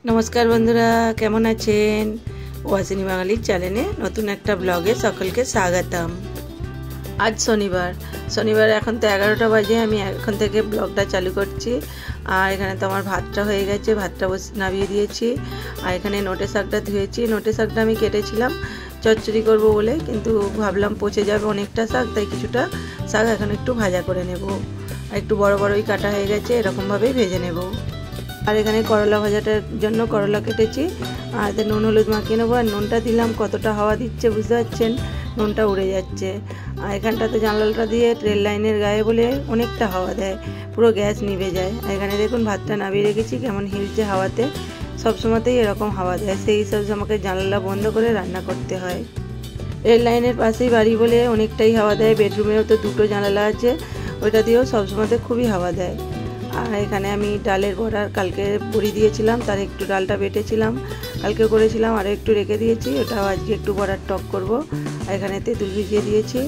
नमस्कार बंधुरा केमन आছেন ওয়াসিনী বাঙালির চ্যানেলে নতুন একটা ব্লগে সকলকে স্বাগতম। আজ শনিবার এখন তো 11টা বাজে। আমি এখন থেকে ব্লগটা চালু করছি। আর এখানে তো আমার ভাতটা হয়ে গেছে, ভাতটা নামিয়ে দিয়েছি। আর এখানে নোটে শাকটা ধুয়েছি। নোটে শাকটা আমি কেটেছিলাম চচ্চড়ি করব বলে, কিন্তু ভাবলাম পচে যাবে অনেকটা শাক, তাই কিছুটা শাক এখন একটু ভাজা করে নেব। আর একটু বড় বড়ই কাটা হয়ে গেছে, এরকম ভাবেই ভেজে নেব। আর এখানে করলা ভাজাটার জন্য করলা কেটেছি, আর এতে নুন হলুদ মাখিয়ে নেবো। আর নুনটা দিলাম, কতটা হাওয়া দিচ্ছে বুঝতে পারছেন, নুনটা উড়ে যাচ্ছে। আর এখানটাতে জানলাটা দিয়ে রেল লাইনের গায়ে বলে অনেকটা হাওয়া দেয়, পুরো গ্যাস নিভে যায়। আর এখানে দেখুন ভাতটা নামিয়ে রেখেছি, কেমন হিলছে হাওয়াতে। সবসময়তেই এরকম হাওয়া দেয়, সেই হিসাবে আমাকে জানলা বন্ধ করে রান্না করতে হয়। রেল লাইনের পাশেই বাড়ি বলে অনেকটাই হাওয়া দেয়। বেডরুমেও তো দুটো জানালা আছে, ওইটা দিয়েও সবসময়তে খুবই হাওয়া দেয়। আর এখানে আমি ডালের বড়ার কালকে বড়ি দিয়েছিলাম, তার একটু ডালটা বেটেছিলাম, কালকে করেছিলাম, আরও একটু রেখে দিয়েছি। ওটাও আজকে একটু বড়ার টক করব। আর এখানে তেঁতুল ভিজিয়ে দিয়েছি।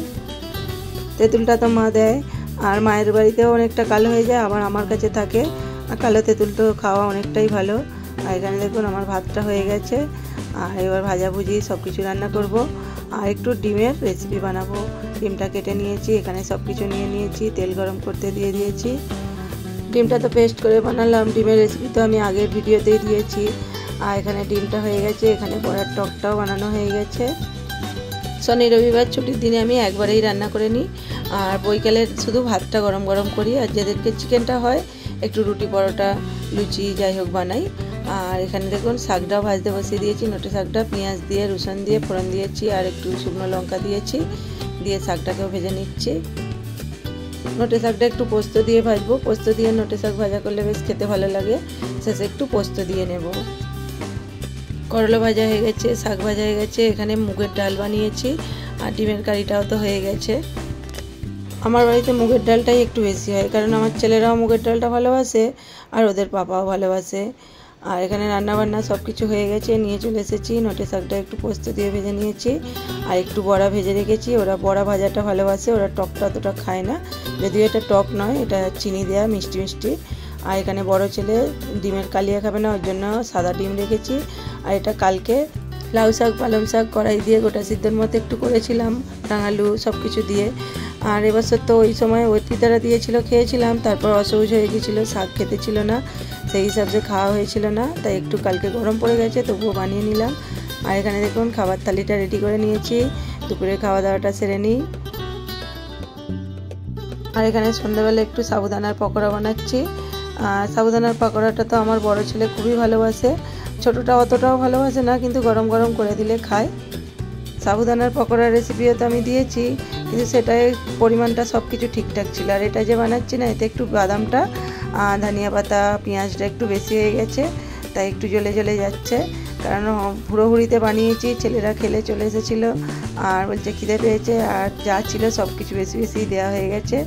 তেঁতুলটা তো মা দেয়, আর মায়ের বাড়িতেও অনেকটা কালো হয়ে যায়, আবার আমার কাছে থাকে। আর কালো তেঁতুল তো খাওয়া অনেকটাই ভালো। আর এখানে দেখুন আমার ভাতটা হয়ে গেছে। আর এবার ভাজাভুজি সব কিছু রান্না করব। আর একটু ডিমের রেসিপি বানাবো। ডিমটা কেটে নিয়েছি, এখানে সব কিছু নিয়ে নিয়েছি, তেল গরম করতে দিয়ে দিয়েছি। ডিমটা তো পেস্ট করে বানালাম, ডিমের রেসিপি তো আমি আগের ভিডিওতেই দিয়েছি। আর এখানে ডিমটা হয়ে গেছে, এখানে বড়ার টকটাও বানানো হয়ে গেছে। শনি রবিবার ছুটির দিনে আমি একবারেই রান্না করে নিই, আর বৈকালে শুধু ভাতটা গরম গরম করি। আর যাদেরকে চিকেনটা হয় একটু রুটি পরোটা লুচি যাই হোক বানাই। আর এখানে দেখুন শাকটাও ভাজতে বসিয়ে দিয়েছি। নোটে শাকটা পেঁয়াজ দিয়ে রসুন দিয়ে ফোড়ন দিয়েছি, আর একটু শুকনো লঙ্কা দিয়েছি, দিয়ে শাকটাকেও ভেজে নিচ্ছি। নোটে শাকটা একটু পোস্ত দিয়ে ভাজবো, পোস্ত দিয়ে নোটে শাক ভাজা করলে বেশ খেতে ভালো লাগে। শেষে একটু পোস্ত দিয়ে নেব। করলা ভাজা হয়ে গেছে, শাক ভাজা হয়ে গেছে, এখানে মুগের ডাল বানিয়েছি, আর ডিমের কারিটাও তো হয়ে গেছে। আমার বাড়িতে মুগের ডালটাই একটু বেশি হয়, কারণ আমার ছেলেরাও মুগের ডালটা ভালোবাসে, আর ওদের পাপাও ভালোবাসে। আর এখানে রান্নাবান্না সব কিছু হয়ে গেছে, নিয়ে চলে এসেছি। নোটে শাকটা একটু পোস্ত দিয়ে ভেজে নিয়েছি, আর একটু বড়া ভেজে রেখেছি। ওরা বড়া ভাজাটা ভালোবাসে, ওরা টকটা অতটা খায় না, যদিও এটা টক নয়, এটা চিনি দেওয়া মিষ্টি মিষ্টি। আর এখানে বড় ছেলে ডিমের কালিয়া খাবে না, ওর জন্য সাদা ডিম রেখেছি। আর এটা কালকে লাউ শাক পালং শাক কড়াই দিয়ে গোটা সিদ্ধর মতো একটু করেছিলাম, রাঙালু সব কিছু দিয়ে। আর এবছর তো ওই সময় পিতারা দিয়েছিল, খেয়েছিলাম, তারপর অসহ্য হয়ে গিয়েছিলো, শাক খেতে ছিল না, সেই হিসাবে খাওয়া হয়েছিল না, তাই একটু কালকে গরম পড়ে গেছে, তবুও বানিয়ে নিলাম। আর এখানে দেখুন খাবার থালিটা রেডি করে নিয়েছি, দুপুরে খাওয়া দাওয়াটা সেরে নিই। আর এখানে সন্ধ্যাবেলা একটু সাবুদানার পকোড়া বানাচ্ছি। আর সাবুদানার পকোড়াটা তো আমার বড় ছেলে খুবই ভালোবাসে, ছোটোটা অতটাও ভালোবাসে না, কিন্তু গরম গরম করে দিলে খায়। সাবুদানার পকোড়ার রেসিপিও তো আমি দিয়েছি, কিন্তু সেটাই পরিমাণটা সব কিছু ঠিকঠাক ছিল। আর এটা যে বানাচ্ছি না, এতে একটু বাদামটা ধনিয়া পাতা পেঁয়াজটা একটু বেশি হয়ে গেছে, তাই একটু জ্বলে জ্বলে যাচ্ছে। কারণ হুড়োহুড়িতে বানিয়েছি, ছেলেরা খেলে চলে এসেছিলো, আর বলছে খিদে পেয়েছে, আর যা ছিল সব কিছু বেশি বেশি দেওয়া হয়ে গেছে।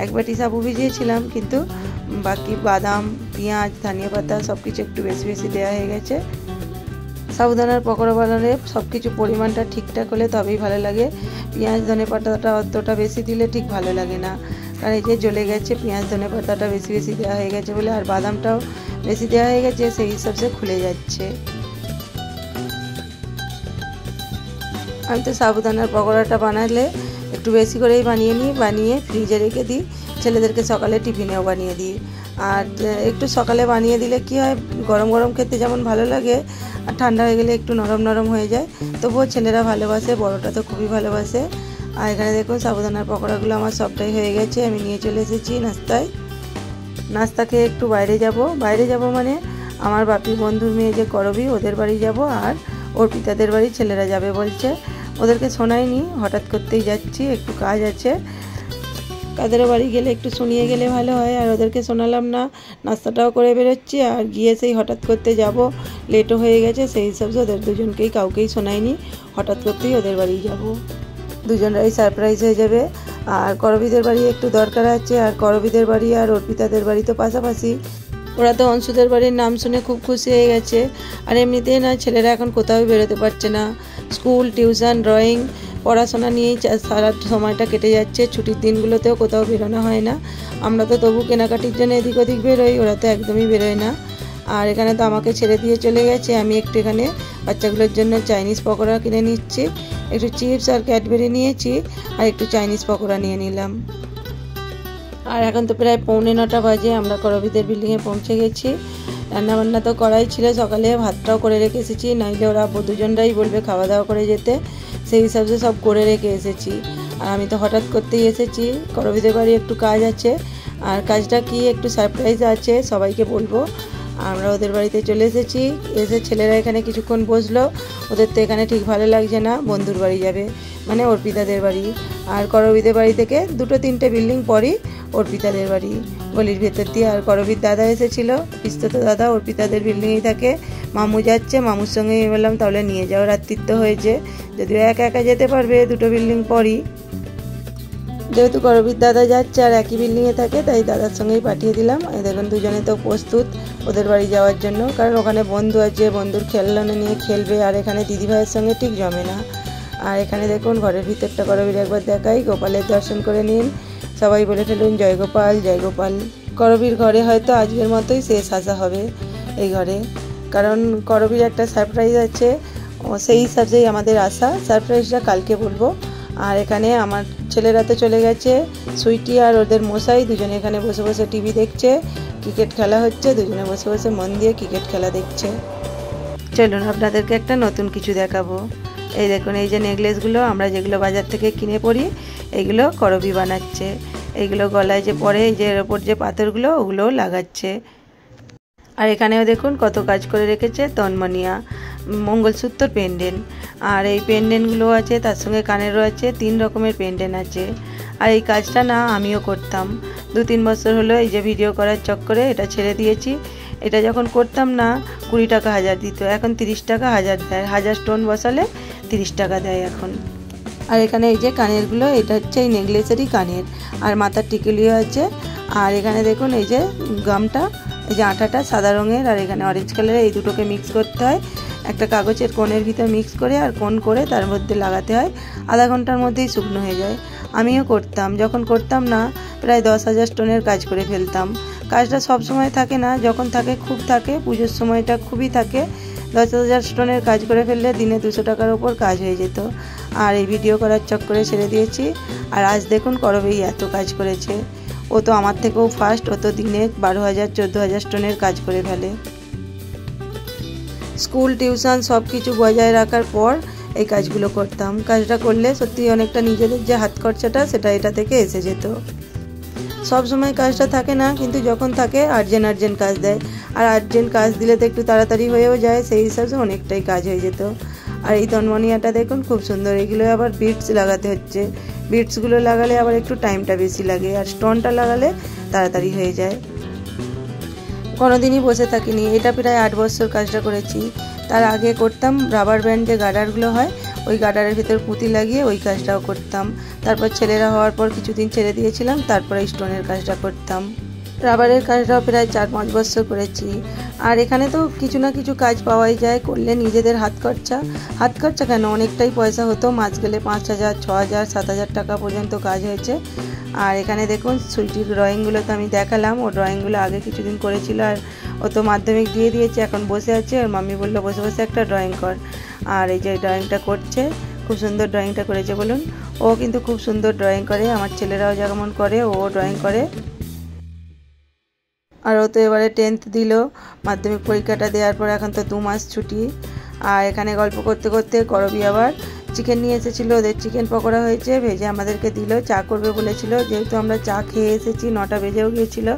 এক বাটি সাবু ভিজিয়েছিলাম, কিন্তু বাকি বাদাম পেঁয়াজ ধনিয়া পাতা সব কিছু একটু বেশি বেশি দেওয়া হয়ে গেছে। সাবুদানার পকোড়া বানালে সব কিছু পরিমাণটা ঠিকঠাক হলে তবেই ভালো লাগে। পেঁয়াজ ধনে পাতাটা অতটা বেশি দিলে ঠিক ভালো লাগে না, কারণ এই যে জ্বলে গেছে, পেঁয়াজ ধনে পাতাটা বেশি বেশি দেওয়া হয়ে গেছে বলে, আর বাদামটাও বেশি দেওয়া হয়ে গেছে, সেই হিসাবে খুলে যাচ্ছে। আমি তো সাবুদানার পকোড়াটা বানালে একটু বেশি করেই বানিয়ে নিই, বানিয়ে ফ্রিজে রেখে দিই, ছেলেদেরকে সকালে টিফিনেও বানিয়ে দিই। আর একটু সকালে বানিয়ে দিলে কি হয়, গরম গরম খেতে যেমন ভালো লাগে, আর ঠান্ডা হয়ে গেলে একটু নরম নরম হয়ে যায়, তবুও ছেলেরা ভালোবাসে, বড়টা তো খুবই ভালোবাসে। আর এখানে দেখুন সাবুদানার পকোড়াগুলো আমার সবটাই হয়ে গেছে, আমি নিয়ে চলে এসেছি নাস্তায়। নাস্তা খেয়ে একটু বাইরে যাব মানে আমার বাপির বন্ধুর মেয়ে যে করবি, ওদের বাড়ি যাব, আর ওর পিতাদের বাড়ি ছেলেরা যাবে বলছে। ওদেরকে শোনায়নি, হঠাৎ করতেই যাচ্ছি, একটু কাজ আছে। কাদেরও বাড়ি গেলে একটু শুনিয়ে গেলে ভালো হয়, আর ওদেরকে শোনালাম না, নাস্তাটাও করে বেরোচ্ছি, আর গিয়ে সেই হঠাৎ করতে যাব, লেটও হয়ে গেছে, সেই হিসাবে ওদের দুজনকেই কাউকেই শোনায়নি, হঠাৎ করতেই ওদের বাড়ি যাব, দুজনরাই সারপ্রাইজ হয়ে যাবে। আর করবিদের বাড়ি একটু দরকার আছে, আর করবিদের বাড়ি আর অর্পিতাদের বাড়ি তো পাশাপাশি, ওরা তো অংশুদের বাড়ির নাম শুনে খুব খুশি হয়ে গেছে। আর এমনিতেই না, ছেলেরা এখন কোথাও বেরোতে পারছে না, স্কুল টিউশন ড্রয়িং পড়াশোনা নিয়েই সারা সময়টা কেটে যাচ্ছে। ছুটির দিনগুলোতেও কোথাও বেরোনো হয় না। আমরা তো তবু কেনাকাটির জন্য এদিক ওদিক বেরোই, ওরা তো একদমই বেরোয় না। আর এখানে তো আমাকে ছেড়ে দিয়ে চলে গেছে। আমি একটু এখানে বাচ্চাগুলোর জন্য চাইনিজ পকোড়া কিনে নিচ্ছি, একটু চিপস আর ক্যাডবেরি নিয়েছি আর একটু চাইনিজ পকোড়া নিয়ে নিলাম। আর এখন তো প্রায় 9:45 বাজে, আমরা করবীদের বিল্ডিংয়ে পৌঁছে গেছি। রান্নাবান্না তো করাই ছিল, সকালে ভাতটাও করে রেখে এসেছি, নইলে ওরা দুজনরাই বলবে খাওয়া দাওয়া করে যেতে, সেই হিসাবে সব করে রেখে এসেছি। আর আমি তো হঠাৎ করতেই এসেছি, করবীদের বাড়ি একটু কাজ আছে, আর কাজটা কি একটু সারপ্রাইজ আছে, সবাইকে বলবো। আমরা ওদের বাড়িতে চলে এসেছি, এসে ছেলেরা এখানে কিছুক্ষণ বসলো, ওদের তো এখানে ঠিক ভালো লাগছে না, বন্ধুর বাড়ি যাবে, মানে অর্পিতাদের বাড়ি। আর করবীদের বাড়ি থেকে 2-3টে বিল্ডিং পরই অর্পিতাদের বাড়ি, গলির ভেতর দিয়ে। আর করবীর দাদা এসেছিল, পিস্তত দাদা অর্পিতাদের বিল্ডিংয়েই থাকে, মামু যাচ্ছে, মামুর সঙ্গে বললাম তাহলে নিয়ে যাও, রাত্রিত্ব হয়েছে, যদিও একা একা যেতে পারবে, 2টো বিল্ডিং পরই, যেহেতু করবীর দাদা যাচ্ছে আর একই বিল্ডিংয়ে থাকে, তাই দাদার সঙ্গেই পাঠিয়ে দিলাম। দেখুন দুজনে তো প্রস্তুত ওদের বাড়ি যাওয়ার জন্য, কারণ ওখানে বন্ধু আছে, বন্ধুর খেলনা নিয়ে খেলবে, আর এখানে দিদিভাইয়ের সঙ্গে ঠিক জমে না। আর এখানে দেখুন ঘরের ভিতরটা করবীর একবার দেখাই, গোপালের দর্শন করে নিন, সবাই বলে ফেলুন জয় গোপাল জয় গোপাল। করবীর ঘরে হয়তো আজকের মতোই শেষ আসা হবে এই ঘরে, কারণ করবীর একটা সারপ্রাইজ আছে, সেই হিসাবেই আমাদের আসা। সারপ্রাইজটা কালকে বলবো। আর এখানে আমার ছেলেরা তো চলে গেছে, সুইটি আর ওদের মশাই দুজনে এখানে বসে বসে টিভি দেখছে, ক্রিকেট খেলা হচ্ছে, দুজনে বসে বসে মন দিয়ে ক্রিকেট খেলা দেখছে। চলুন আপনাদেরকে একটা নতুন কিছু দেখাবো। এই দেখুন, এই যে নেকলেসগুলো আমরা যেগুলো বাজার থেকে কিনে পরি, এইগুলো করবী বানাচ্ছে। এইগুলো গলায় যে পরে, এই যে এর ওপর যে পাথরগুলো, ওগুলোও লাগাচ্ছে। আর এখানেও দেখুন কত কাজ করে রেখেছে, তন্মনিয়া মঙ্গলসূত্র পেন্ডেন্ট, আর এই পেন্ডেন্টগুলো আছে, তার সঙ্গে কানেরও আছে, 3 রকমের পেন্ডেন্ট আছে। আর এই কাজটা না আমিও করতাম, 2-3 বছর হলো এই যে ভিডিও করার চক্করে এটা ছেড়ে দিয়েছি। এটা যখন করতাম না 20 টাকা 1000 দিত, এখন 30 টাকা 1000 দেয়, 1000 স্টোন বসালে 30 টাকা দেয় এখন। আর এখানে এই যে কানেরগুলো, এটা হচ্ছে এই নেকলেসেরই কানের, আর মাথার টিকুলিও আছে। আর এখানে দেখুন এই যে গামটা, এই যে আঠাটা সাদা রঙের আর এখানে অরেঞ্জ কালারের, এই দুটোকে মিক্স করতে হয়, একটা কাগজের কোণের ভিতর মিক্স করে আর কোণ করে তার মধ্যে লাগাতে হয়, আধা ঘন্টার মধ্যেই শুকনো হয়ে যায়। আমিও করতাম, যখন করতাম না প্রায় 10,000 স্টোনের কাজ করে ফেলতাম। কাজটা সব সময় থাকে না, যখন থাকে খুব থাকে, পুজোর সময়টা খুবই থাকে। 10,000 স্টোনের কাজ করে ফেললে দিনে 200 টাকার ওপর কাজ হয়ে যেত। আর এই ভিডিও করার চক্করে ছেড়ে দিয়েছি। আর আজ দেখুন করবী এত কাজ করেছে, ও তো আমার থেকেও ফার্স্ট, ও তো দিনে 12,000 14,000 স্টোনের কাজ করে ফেলে। স্কুল টিউশন সব কিছু বজায় রাখার পর এই কাজগুলো করতাম। কাজটা করলে সত্যি অনেকটা নিজেদের যে হাত খরচাটা সেটা এটা থেকে এসে যেত। সব সময় কাজটা থাকে না, কিন্তু যখন থাকে আর্জেন্ট কাজ দেয়, আর আর্জেন্ট কাজ দিলে তো একটু তাড়াতাড়ি হয়েও যায়, সেই হিসাবে অনেকটাই কাজ হয়ে যেত। আর এই তন্মনিয়াটা দেখুন খুব সুন্দর, এগুলো আবার বিটস লাগাতে হচ্ছে, বিটসগুলো লাগালে আবার একটু টাইমটা বেশি লাগে, আর স্টোনটা লাগালে তাড়াতাড়ি হয়ে যায়। কোনোদিনই বসে থাকিনি, এটা প্রায় 8 বছর কাজটা করেছি। তার আগে করতাম রাবার ব্যান্ড, যে গার্ডারগুলো হয়, ওই গার্ডারের ভিতর পুঁতি লাগিয়ে ওই কাজটাও করতাম। তারপর ছেলেরা হওয়ার পর কিছুদিন ছেড়ে দিয়েছিলাম, তারপরে স্টোনের কাজটা করতাম। রাবারের কাজটাও প্রায় 4-5 বছর করেছি। আর এখানে তো কিছু না কিছু কাজ পাওয়াই যায়, করলে নিজেদের হাত খরচা কেন অনেকটাই পয়সা হতো, মাস গেলে 5,000 6,000 7,000 টাকা পর্যন্ত কাজ হয়েছে। আর এখানে দেখুন সুইটির ড্রয়িংগুলো তো আমি দেখালাম, ও ড্রয়িংগুলো আগে কিছুদিন করেছিল, আর ও তো মাধ্যমিক দিয়ে দিয়েছে, এখন বসে আছে, ওর মাম্মি বললো বসে বসে একটা ড্রয়িং কর। আর এই যে ড্রয়িংটা করছে, খুব সুন্দর ড্রয়িংটা করেছে বলুন। ও কিন্তু খুব সুন্দর ড্রয়িং করে, আমার ছেলেরাও যেমন করে ও ড্রয়িং করে। আর ও তো এবারে 10th দিল, মাধ্যমিক পরীক্ষাটা দেওয়ার পর এখন তো 2 মাস ছুটি। আর এখানে গল্প করতে করতে করবী আবার চিকেন নিয়ে এসেছিলো, ওদের চিকেন পকোড়া হয়েছে, ভেজে আমাদেরকে দিল, চা করবে বলেছিল, যেহেতু আমরা চা খেয়ে এসেছি 9টা বেজেও গিয়েছিলো,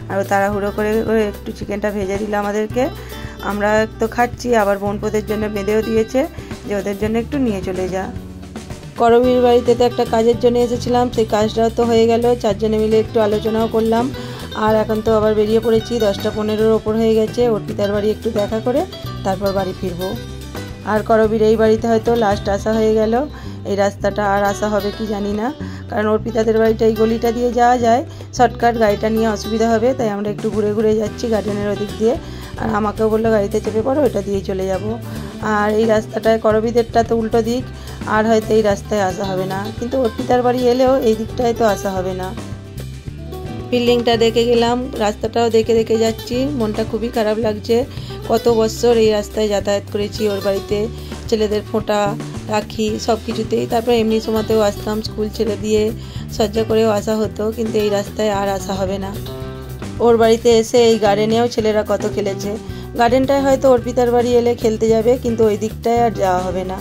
আর ও তাড়াহুড়ো করে একটু চিকেনটা ভেজে দিল আমাদেরকে। আমরা তো খাচ্ছি, আবার বোনপোদের জন্য বেঁধেও দিয়েছে যে ওদের জন্য একটু নিয়ে চলে যা। করবীর বাড়িতে তো একটা কাজের জন্য এসেছিলাম, সেই কাজটাও তো হয়ে গেল, 4 জনে মিলে একটু আলোচনাও করলাম। আর এখন তো আবার বেরিয়ে পড়েছি, 10টা 15-এর ওপর হয়ে গেছে, অর্পিতার বাড়ি একটু দেখা করে তারপর বাড়ি ফিরবো। আর করবীর এই বাড়িতে হয়তো লাস্ট আসা হয়ে গেল, এই রাস্তাটা আর আসা হবে কি জানি না, কারণ অর্পিতাদের বাড়িটা এই গলিটা দিয়ে যাওয়া যায়, শর্টকাট, গাড়িটা নিয়ে অসুবিধা হবে, তাই আমরা একটু ঘুরে ঘুরে যাচ্ছি গার্ডেনের ওদিক দিয়ে। আর আমাকেও বললো গাড়িতে চেপে পড়ো, ওটা দিয়ে চলে যাব। আর এই রাস্তাটায় করবীদেরটা তো উল্টো দিক, আর হয়তো এই রাস্তায় আসা হবে না, কিন্তু অর্পিতার বাড়ি এলেও এই দিকটায় তো আসা হবে না। বিল্ডিংটা দেখে গেলাম, রাস্তাটাও দেখে দেখে যাচ্ছি, মনটা খুবই খারাপ লাগছে। কত বছর এই রাস্তায় যাতায়াত করেছি, ওর বাড়িতে ছেলেদের ফোঁটা রাখি সব কিছুতেই, তারপর এমনি সময়তেও আসতাম, স্কুল ছেড়ে দিয়ে সজ্জা করেও আসা হতো, কিন্তু এই রাস্তায় আর আসা হবে না। ওর বাড়িতে এসে এই গার্ডেনেও ছেলেরা কত খেলেছে, গার্ডেনটায় হয়তো অর্পিতার বাড়ি এলে খেলতে যাবে, কিন্তু ওই দিকটায় আর যাওয়া হবে না।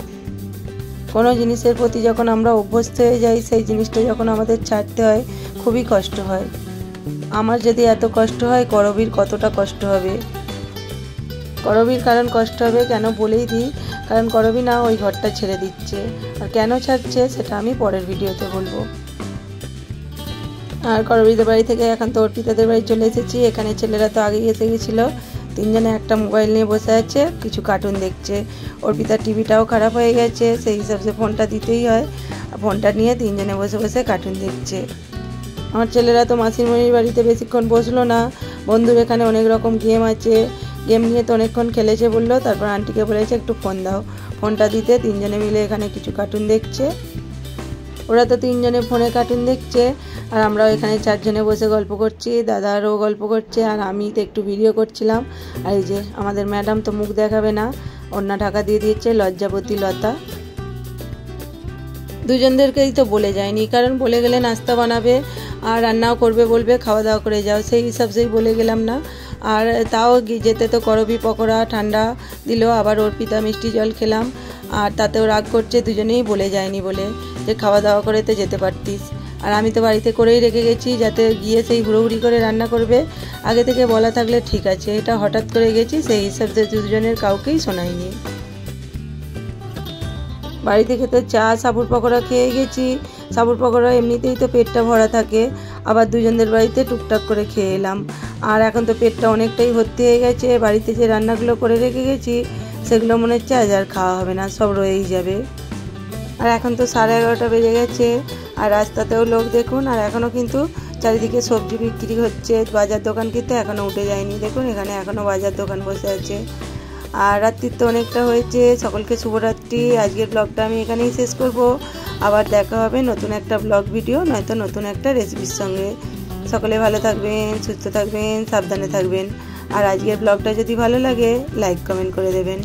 কোনো জিনিসের প্রতি যখন আমরা অভ্যস্ত হয়ে যাই, সেই জিনিসটা যখন আমাদের ছাড়তে হয় খুবই কষ্ট হয়। আমার যদি এত কষ্ট হয়, করবীর কতটা কষ্ট হবে। করবীর কারণ কষ্ট হবে কেন বলেই দিই, কারণ করবী না ওই ঘরটা ছেড়ে দিচ্ছে, আর কেন ছাড়ছে সেটা আমি পরের ভিডিওতে বলবো। আর করবীদের বাড়ি থেকে এখন তো অর্পিতাদের বাড়ি চলে এসেছি। এখানে ছেলেরা তো আগেই এসে গেছিলো, তিনজনে একটা মোবাইল নিয়ে বসে আছে, কিছু কার্টুন দেখছে। অর্পিতার টিভিটাও খারাপ হয়ে গেছে, সেই হিসাবে ফোনটা দিতেই হয়, ফোনটা নিয়ে তিনজনে বসে বসে কার্টুন দেখছে। আমার ছেলেরা তো মাসির মনির বাড়িতে বেশিক্ষণ বসলো না, বন্ধুর এখানে অনেক রকম গেম আছে, গেম নিয়ে তো অনেকক্ষণ খেলেছে বললো, তারপর আন্টিকে বলেছে একটু ফোন দাও, ফোনটা দিতে তিনজনে মিলে এখানে কিছু কার্টুন দেখছে। ওরা তো তিনজনে ফোনে কার্টুন দেখছে, আর আমরাও এখানে চারজনে বসে গল্প করছি, দাদারও গল্প করছে, আর আমি তো একটু ভিডিও করছিলাম। আর এই যে আমাদের ম্যাডাম তো মুখ দেখাবে না, ওড়না ঢাকা দিয়ে দিয়েছে, লজ্জাবতী লতা। দুজনদেরকেই তো বলে যায়নি, কারণ বলে গেলে নাস্তা বানাবে আর রান্নাও করবে, বলবে খাওয়া দাওয়া করে যাও, সেই হিসাবেই বলে গেলাম না। আর তাও যেতে তো করবী পকোড়া ঠান্ডা দিল, আবার অর্পিতা মিষ্টি জল খেলাম, আর তাতেও রাগ করছে, দুজনেই বলে যায়নি বলে, যে খাওয়া দাওয়া করে তো যেতে পারতিস। আর আমি তো বাড়িতে করেই রেখে গেছি, যাতে গিয়ে সেই হুড়োহুড়ি করে রান্না করবে, আগে থেকে বলা থাকলে ঠিক আছে, এটা হঠাৎ করে গেছি, সেই হিসাবে দুজনের কাউকেই শোনায়নি। বাড়ি থেকে তো চা সাবুর পকোড়া খেয়ে গেছি, সাবুর পকোড়া এমনিতেই তো পেটটা ভরা থাকে, আবার দুজনদের বাড়িতে টুকটাক করে খেয়ে এলাম। আর এখন তো পেটটা অনেকটাই ভর্তি হয়ে গেছে, বাড়িতে যে রান্নাগুলো করে রেখে গেছি সেগুলো মনে হচ্ছে আজ আর খাওয়া হবে না, সব রয়েই যাবে। আর এখন তো 11:30 বেজে গেছে, আর রাস্তাতেও লোক দেখুন, আর এখনও কিন্তু চারিদিকে সবজি বিক্রি হচ্ছে, বাজার দোকান কিন্তু এখনও উঠে যায়নি, দেখুন এখানে এখনও বাজার দোকান বসে আছে। আর রাত্রির তো অনেকটা হয়েছে, সকলকে শুভরাত্রি। আজকের ব্লগটা আমি এখানেই শেষ করব, আবার দেখা হবে নতুন একটা ব্লগ ভিডিও, নয়তো নতুন একটা রেসিপির সঙ্গে। সকলে ভালো থাকবেন, সুস্থ থাকবেন, সাবধানে থাকবেন। আর আজকের ব্লগটা যদি ভালো লাগে লাইক কমেন্ট করে দেবেন।